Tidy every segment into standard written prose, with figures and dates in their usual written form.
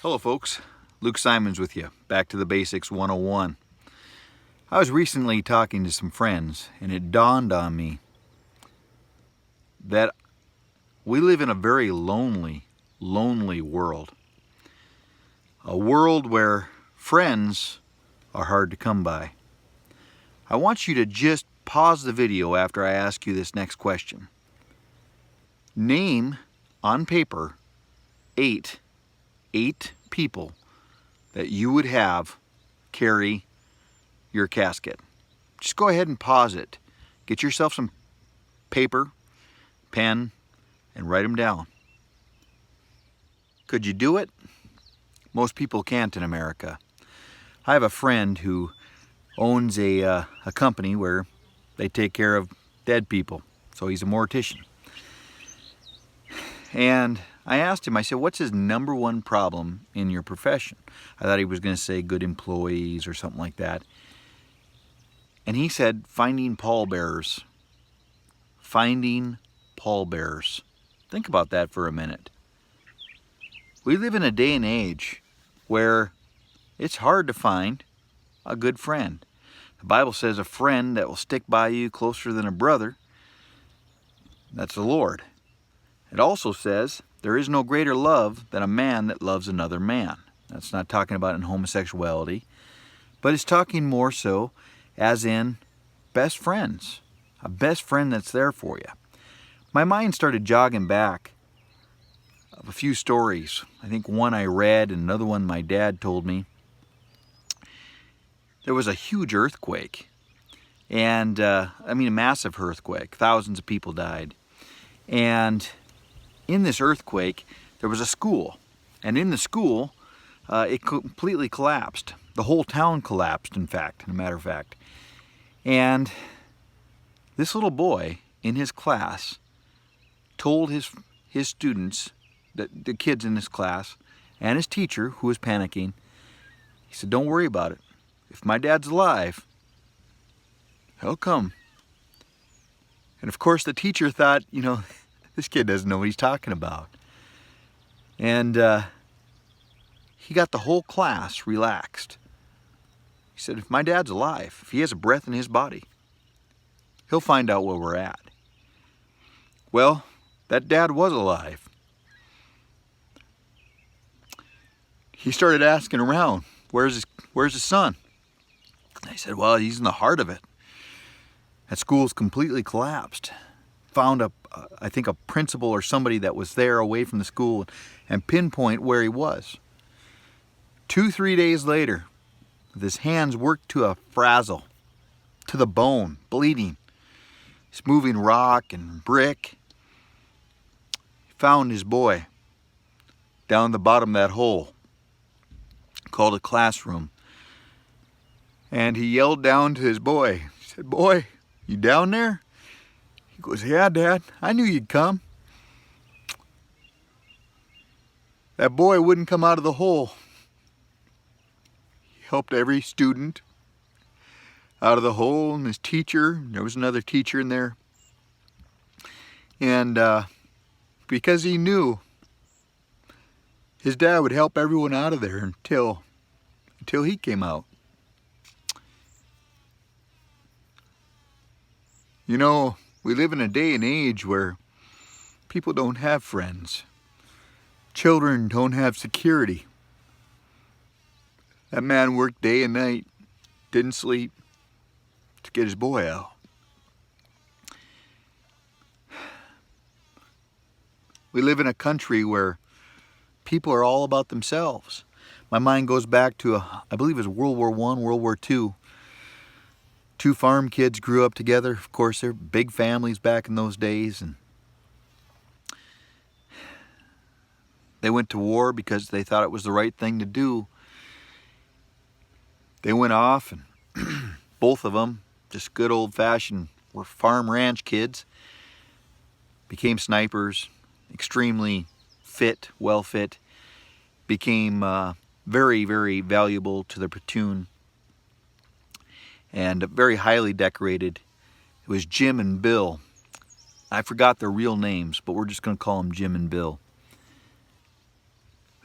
Hello folks, Luke Simons with you, back to the Basics 101. I was recently talking to some friends and it dawned on me that we live in a very lonely world. A world where friends are hard to come by. I want you to just pause the video after I ask you this next question. Name on paper eight people that you would have carry your casket. Just go ahead and pause it. Get yourself some paper, pen, and write them down. Could you do it? Most people can't in America. I have a friend who owns a company where they take care of dead people. So he's a mortician. And I asked him, I said, what's his number one problem in your profession? I thought he was going to say good employees or something like that. And he said, finding pallbearers. Finding pallbearers. Think about that for a minute. We live in a day and age where it's hard to find a good friend. The Bible says a friend that will stick by you closer than a brother, that's the Lord. It also says there is no greater love than a man that loves another man. That's not talking about in homosexuality, but it's talking more so as in best friends. A best friend that's there for you. My mind started jogging back of a few stories. I think one I read and another one my dad told me. There was a huge earthquake. And, a massive earthquake. Thousands of people died. And in this earthquake, there was a school. And in the school, it completely collapsed. The whole town collapsed, in fact, as a matter of fact. And this little boy in his class told his students, the kids in his class, and his teacher, who was panicking, he said, don't worry about it. If my dad's alive, he'll come. And of course the teacher thought, this kid doesn't know what he's talking about. And he got the whole class relaxed. He said, if my dad's alive, if he has a breath in his body, he'll find out where we're at. Well, that dad was alive. He started asking around, where's his son? They said, well, he's in the heart of it. That school's completely collapsed. Found I think a principal or somebody that was there away from the school and pinpoint where he was. 2-3 days later, with his hands worked to a frazzle, to the bone, bleeding. He's moving rock and brick. He found his boy down the bottom of that hole, called a classroom. And he yelled down to his boy. He said, boy, you down there? He goes, yeah, Dad, I knew you'd come. That boy wouldn't come out of the hole. He helped every student out of the hole, and his teacher. There was another teacher in there. And because he knew his dad would help everyone out of there until he came out. We live in a day and age where people don't have friends. Children don't have security. That man worked day and night, didn't sleep, to get his boy out. We live in a country where people are all about themselves. My mind goes back to, I believe it was World War I, World War II. Two farm kids grew up together. Of course, they're big families back in those days. And they went to war because they thought it was the right thing to do. They went off, and both of them, just good old-fashioned, were farm ranch kids, became snipers, extremely fit, well fit, became very, very valuable to the platoon, and very highly decorated. It was Jim and Bill. I forgot their real names, but we're just going to call them Jim and Bill.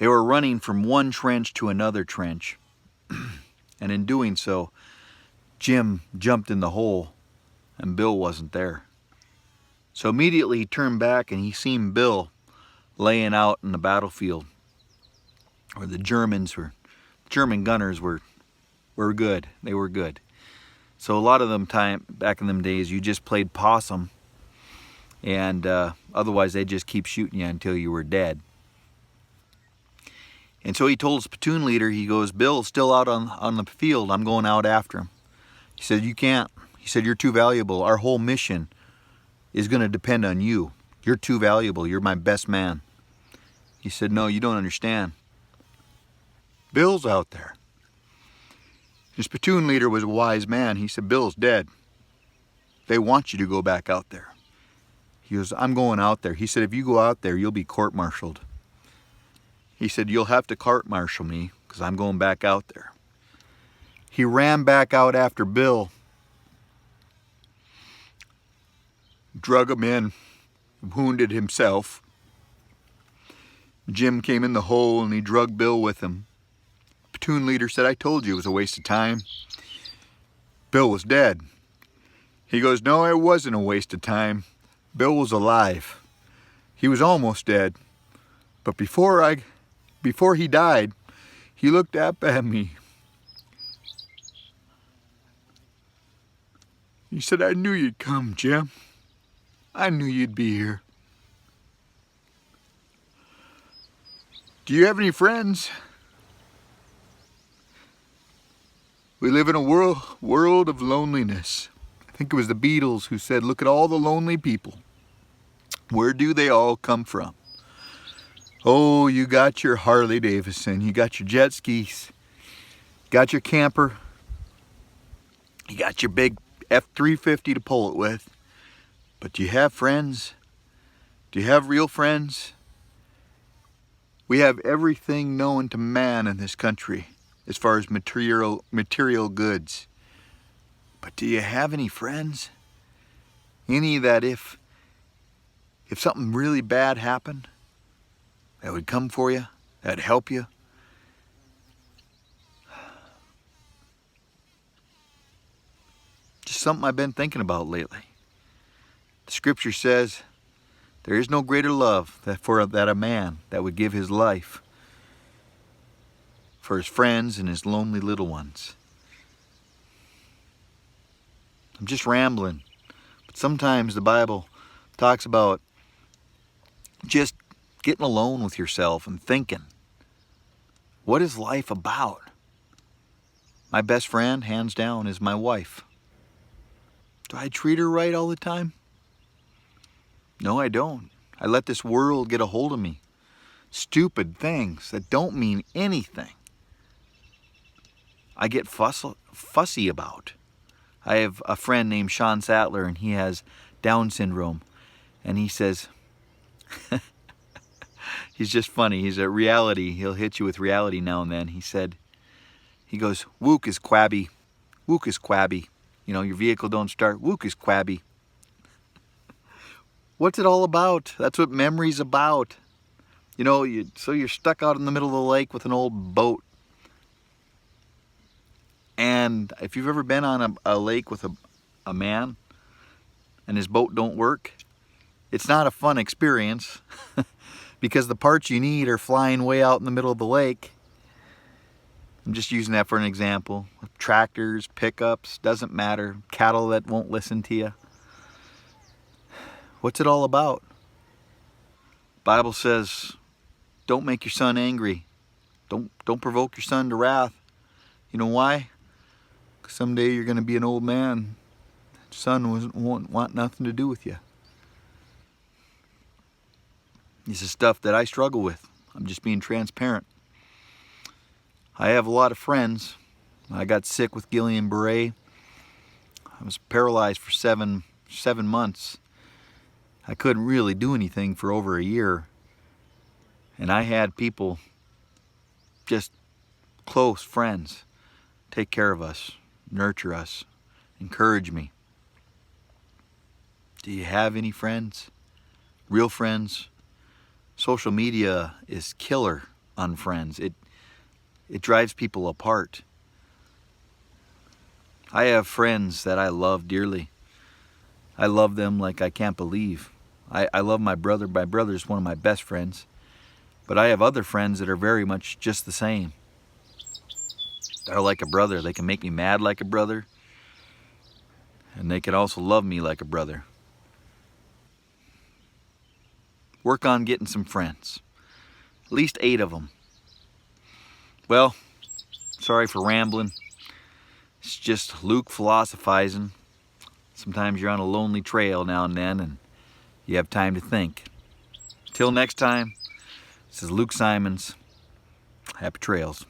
They were running from one trench to another trench. And in doing so, Jim jumped in the hole and Bill wasn't there. So immediately he turned back and he seen Bill laying out in the battlefield where the German gunners were good. They were good. So a lot of them back in them days, you just played possum, and otherwise they'd just keep shooting you until you were dead. And so he told his platoon leader, he goes, Bill's still out on the field. I'm going out after him. He said, you can't. He said, you're too valuable. Our whole mission is going to depend on you. You're too valuable. You're my best man. He said, no, you don't understand. Bill's out there. His platoon leader was a wise man. He said, Bill's dead. They want you to go back out there. He goes, I'm going out there. He said, if you go out there, you'll be court-martialed. He said, you'll have to court-martial me because I'm going back out there. He ran back out after Bill, drug him in, wounded himself. Jim came in the hole and he drug Bill with him. Platoon leader said, I told you it was a waste of time. Bill was dead. He goes, no, it wasn't a waste of time. Bill was alive. He was almost dead. But before he died, he looked up at me. He said, I knew you'd come, Jim. I knew you'd be here. Do you have any friends? We live in a world of loneliness. I think it was the Beatles who said, look at all the lonely people. Where do they all come from? Oh, you got your Harley Davidson, you got your jet skis, you got your camper, you got your big F-350 to pull it with. But do you have friends? Do you have real friends? We have everything known to man in this country as far as material goods. But do you have any friends? Any that if something really bad happened, that would come for you, that'd help you? Just something I've been thinking about lately. The scripture says, there is no greater love that a man that would give his life for his friends and his lonely little ones. I'm just rambling, but sometimes the Bible talks about just getting alone with yourself and thinking, what is life about? My best friend, hands down, is my wife. Do I treat her right all the time? No, I don't. I let this world get a hold of me. Stupid things that don't mean anything. I get fussy about. I have a friend named Sean Sadler, and he has Down syndrome. And he says, he's just funny. He's a reality. He'll hit you with reality now and then. He goes, Wook is quabby. Wook is quabby. You know, your vehicle don't start. Wook is quabby. What's it all about? That's what memory's about. You know, so you're stuck out in the middle of the lake with an old boat. And if you've ever been on a lake with a man and his boat don't work, it's not a fun experience because the parts you need are flying way out in the middle of the lake. I'm just using that for an example. Tractors, pickups, doesn't matter. Cattle that won't listen to you. What's it all about? Bible says, don't make your son angry. Don't provoke your son to wrath. You know why? 'Cause someday you're going to be an old man. Son won't want nothing to do with you. This is stuff that I struggle with. I'm just being transparent. I have a lot of friends. I got sick with Guillain-Barré. I was paralyzed for seven months. I couldn't really do anything for over a year. And I had people, just close friends, take care of us, nurture us, encourage me. Do you have any friends? Real friends? Social media is killer unfriends. It drives people apart. I have friends that I love dearly. I love them like I can't believe. I love my brother. My brother's one of my best friends. But I have other friends that are very much just the same. They're like a brother. They can make me mad like a brother. And they can also love me like a brother. Work on getting some friends. At least 8 of them. Well, sorry for rambling. It's just Luke philosophizing. Sometimes you're on a lonely trail now and then and you have time to think. Till next time, this is Luke Simons. Happy trails.